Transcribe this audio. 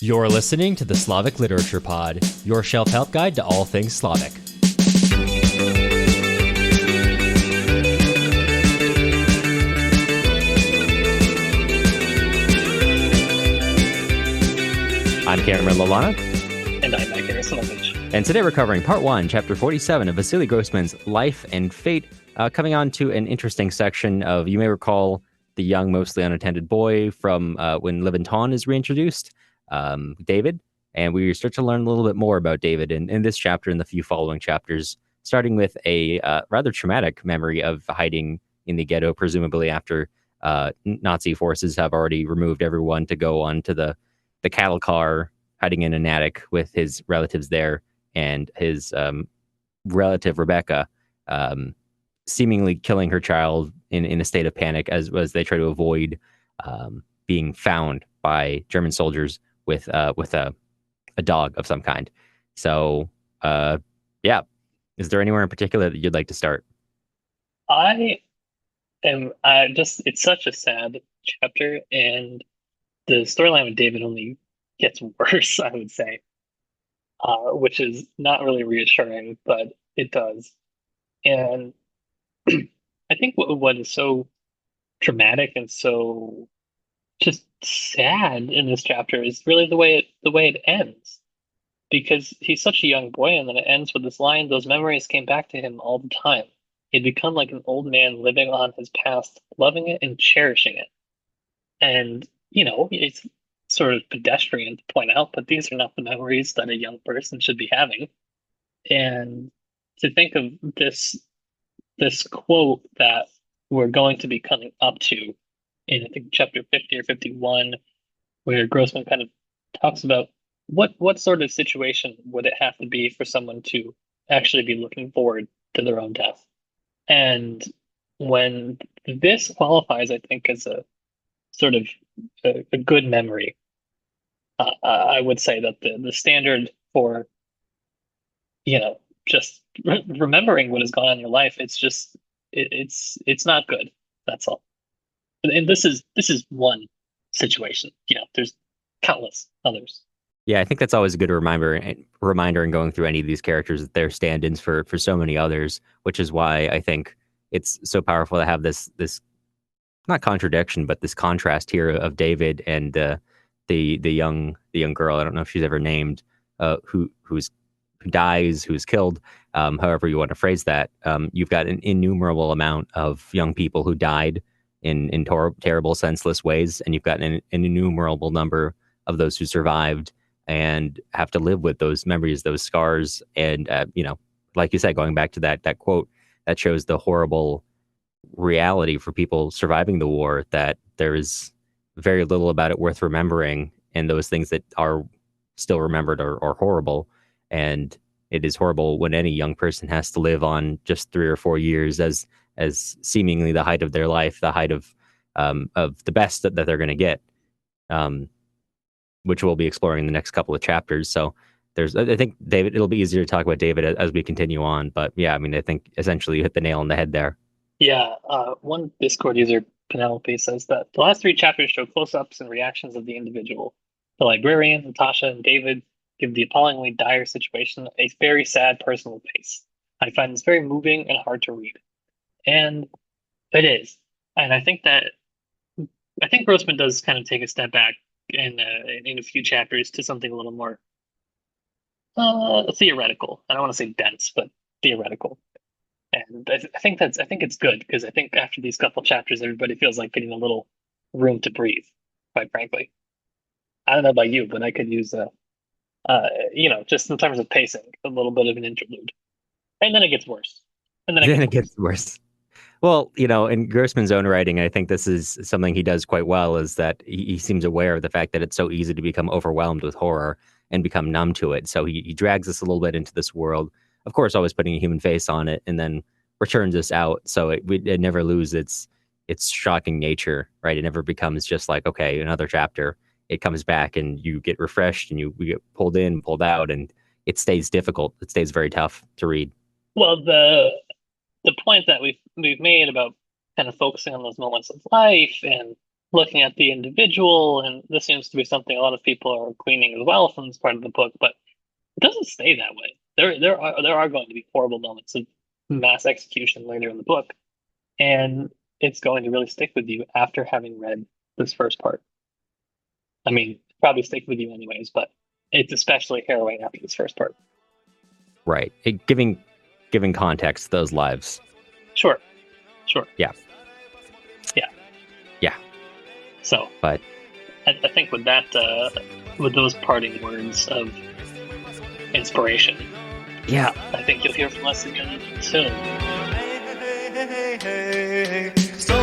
You're listening to the Slavic Literature Pod, your shelf help guide to all things Slavic. I'm Cameron Lalana. And I'm Mike Slavic. And today we're covering Part 1, Chapter 47 of Vasily Grossman's Life and Fate, coming on to an interesting section of, you may recall, the young, mostly unattended boy from when Levinton is reintroduced, David. And we start to learn a little bit more about David in this chapter and the few following chapters, starting with a rather traumatic memory of hiding in the ghetto, presumably after Nazi forces have already removed everyone to go onto the cattle car, hiding in an attic with his relatives there, and his relative Rebecca seemingly killing her child in a state of panic as they try to avoid being found by German soldiers with a dog of some kind. So, yeah. Is there anywhere in particular that you'd like to start? It's such a sad chapter, and the storyline with David only gets worse, I would say, which is not really reassuring, but it does. And I think what is so dramatic and so just sad in this chapter is really the way it ends, because he's such a young boy, and then it ends with this line: "Those memories came back to him all the time. He'd become like an old man living on his past, loving it and cherishing it." And it's sort of pedestrian to point out, but these are not the memories that a young person should be having. And to think of this quote that we're going to be coming up to in, I think, chapter 50 or 51, where Grossman kind of talks about what sort of situation would it have to be for someone to actually be looking forward to their own death. And when this qualifies, I think, as a sort of a good memory, I would say that the standard for just remembering what has gone on in your life, it's not good. That's all. And this is one situation. There's countless others. Yeah, I think that's always a good reminder in going through any of these characters, that they're stand-ins for so many others, which is why I think it's so powerful to have this not contradiction, but this contrast here of David and the young girl. I don't know if she's ever named, who dies, who's killed, however you want to phrase that. You've got an innumerable amount of young people who died in terrible, senseless ways, and you've got an innumerable number of those who survived and have to live with those memories, those scars. And like you said, going back to that quote, that shows the horrible reality for people surviving the war, that there is very little about it worth remembering, and those things that are still remembered are horrible. And it is horrible when any young person has to live on just 3 or 4 years as seemingly the height of their life, the height of the best that they're going to get, which we'll be exploring in the next couple of chapters. So I think David, it'll be easier to talk about David as we continue on. But yeah, I mean, I think essentially you hit the nail on the head there. Yeah, one Discord user, Penelope, says that the last 3 chapters show close-ups and reactions of the individual. The librarian, Natasha, and David give the appallingly dire situation a very sad personal pace. I find this very moving and hard to read. And it is. And I think Grossman does kind of take a step back in a few chapters to something a little more theoretical. I don't want to say dense, but theoretical. And I think it's good, because I think after these couple chapters, everybody feels like getting a little room to breathe, quite frankly. I don't know about you, but I could use just in terms of pacing, a little bit of an interlude. And then it gets worse. And then it gets worse. Well, in Grossman's own writing, I think this is something he does quite well, is that he seems aware of the fact that it's so easy to become overwhelmed with horror and become numb to it. So he drags us a little bit into this world, of course, always putting a human face on it, and then returns us out. So it never loses its shocking nature, right? It never becomes just like, okay, another chapter. It comes back and you get refreshed, and we get pulled in, pulled out, and it stays difficult. It stays very tough to read. Well, the point that we've made about kind of focusing on those moments of life and looking at the individual, and this seems to be something a lot of people are gleaning as well from this part of the book, but it doesn't stay that way. There are going to be horrible moments of mass execution later in the book, and it's going to really stick with you after having read this first part. I mean, probably stick with you anyways, but it's especially harrowing after this first part. Right. Giving context to those lives. Sure. Yeah. Yeah. Yeah. So, but I think with that, with those parting words of inspiration, yeah, I think you'll hear from us again soon. So